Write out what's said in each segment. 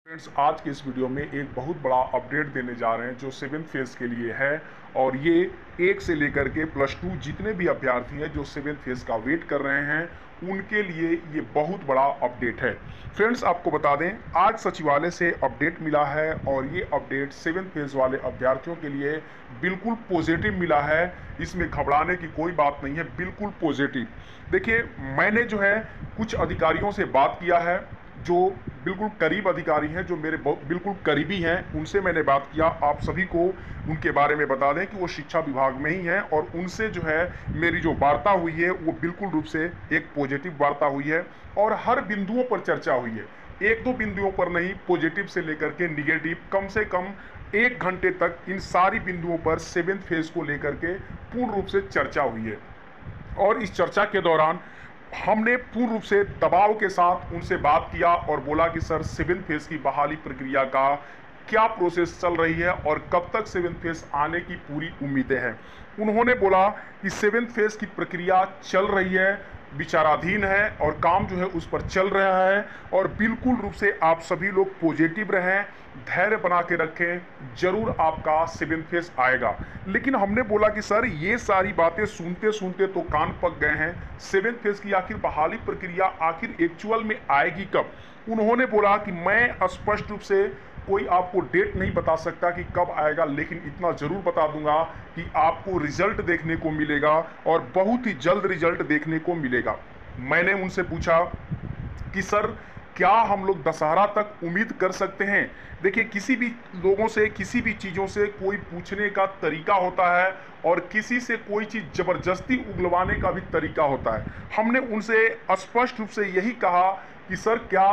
Friends, आज की इस वीडियो में एक बहुत बड़ा अपडेट देने जा रहे हैं जो 7th फेज के लिए है। और ये 1 से लेकर के +2 जितने भी अभ्यर्थी हैं जो 7th फेज का वेट कर रहे हैं उनके लिए ये बहुत बड़ा अपडेट है। फ्रेंड्स, आपको बता दें, आज सचिवालय से अपडेट मिला है और ये अपडेट 7th फेज वाले अभ्यर्थियों के लिए बिल्कुल पॉजिटिव मिला है। इसमें घबराने की कोई बात नहीं है, बिल्कुल पॉजिटिव। देखिए, मैंने जो है कुछ अधिकारियों से बात किया है जो बिल्कुल करीब अधिकारी हैं, जो मेरे बिल्कुल करीबी हैं, उनसे मैंने बात किया। आप सभी को उनके बारे में बता दें कि वो शिक्षा विभाग में ही हैं और उनसे जो है मेरी जो वार्ता हुई है वो बिल्कुल रूप से एक पॉजिटिव वार्ता हुई है और हर बिंदुओं पर चर्चा हुई है। एक दो बिंदुओं पर नहीं, पॉजिटिव से लेकर के निगेटिव, कम से कम 1 घंटे तक इन सारी बिंदुओं पर 7th फेज को लेकर के पूर्ण रूप से चर्चा हुई है। और इस चर्चा के दौरान हमने पूर्ण रूप से दबाव के साथ उनसे बात किया और बोला कि सर 7th फेज की बहाली प्रक्रिया का क्या प्रोसेस चल रही है और कब तक 7th फेज आने की पूरी उम्मीदें हैं। उन्होंने बोला कि 7th फेज की प्रक्रिया चल रही है, विचाराधीन है और काम जो है उस पर चल रहा है और बिल्कुल रूप से आप सभी लोग पॉजिटिव रहें, धैर्य बना के रखें, जरूर आपका 7th फेज आएगा। लेकिन हमने बोला कि सर ये सारी बातें सुनते सुनते तो कान पक गए हैं, 7th फेज की आखिर बहाली प्रक्रिया आखिर एक्चुअल में आएगी कब। उन्होंने बोला कि मैं स्पष्ट रूप से कोई आपको डेट नहीं बता सकता कि कब आएगा, लेकिन इतना जरूर बता दूंगा कि आपको रिजल्ट देखने को मिलेगा और बहुत ही जल्द रिजल्ट देखने को मिलेगा। मैंने उनसे पूछा कि सर क्या हम लोग दशहरा तक उम्मीद कर सकते हैं। देखिए, किसी भी लोगों से किसी भी चीज़ों से कोई पूछने का तरीका होता है और किसी से कोई चीज़ ज़बरदस्ती उगलवाने का भी तरीका होता है। हमने उनसे स्पष्ट रूप से यही कहा कि सर क्या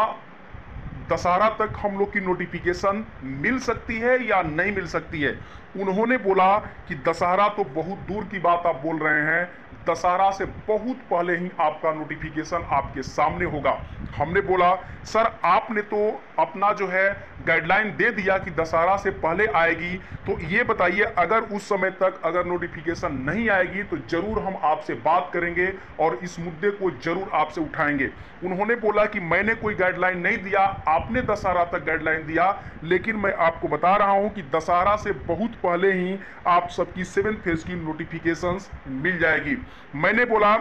दशहरा तक हम लोग की नोटिफिकेशन मिल सकती है या नहीं मिल सकती है। उन्होंने बोला कि दशहरा तो बहुत दूर की बात आप बोल रहे हैं, दशहरा से बहुत पहले ही आपका नोटिफिकेशन आपके सामने होगा। हमने बोला सर आपने तो अपना जो है गाइडलाइन दे दिया कि दशहरा से पहले आएगी, तो ये बताइए अगर उस समय तक अगर नोटिफिकेशन नहीं आएगी तो जरूर हम आपसे बात करेंगे और इस मुद्दे को जरूर आपसे उठाएंगे। उन्होंने बोला कि मैंने कोई गाइडलाइन नहीं दिया, आपने दशहरा तक गाइडलाइन दिया, लेकिन मैं आपको बता रहा हूं कि दशहरा से बहुत पहले ही आप सबकी 7th फेज की नोटिफिकेशंस मिल जाएगी। मैंने बोला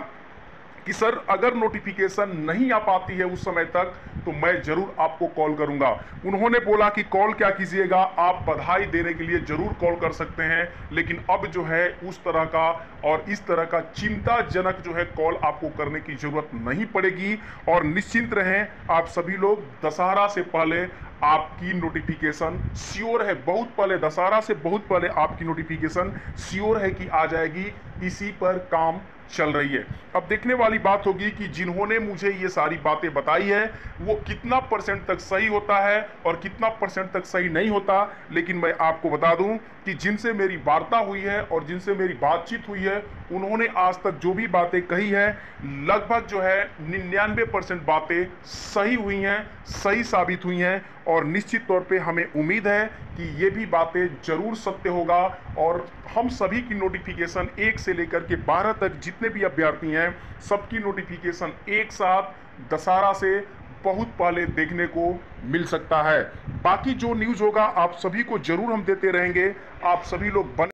कि सर अगर नोटिफिकेशन नहीं आ पाती है उस समय तक तो मैं जरूर आपको कॉल करूंगा। उन्होंने बोला कि कॉल क्या कीजिएगा, आप बधाई देने के लिए जरूर कॉल कर सकते हैं, लेकिन अब जो है उस तरह का और इस तरह का चिंताजनक जो है कॉल आपको करने की जरूरत नहीं पड़ेगी और निश्चिंत रहें, आप सभी लोग दशहरा से पहले आपकी नोटिफिकेशन श्योर है, बहुत पहले, दशहरा से बहुत पहले आपकी नोटिफिकेशन श्योर है कि आ जाएगी। इसी पर काम चल रही है। अब देखने वाली बात होगी कि जिन्होंने मुझे ये सारी बातें बताई है वो कितना % तक सही होता है और कितना % तक सही नहीं होता। लेकिन मैं आपको बता दूं कि जिनसे मेरी वार्ता हुई है और जिनसे मेरी बातचीत हुई है उन्होंने आज तक जो भी बातें कही है लगभग जो है 99% बातें सही हुई हैं, सही साबित हुई हैं और निश्चित तौर पे हमें उम्मीद है कि ये भी बातें जरूर सत्य होगा और हम सभी की नोटिफिकेशन 1 से लेकर के 12 तक जितने भी अभ्यर्थी हैं सबकी नोटिफिकेशन एक साथ दशहरा से बहुत पहले देखने को मिल सकता है। बाकी जो न्यूज़ होगा आप सभी को जरूर हम देते रहेंगे। आप सभी लोग बने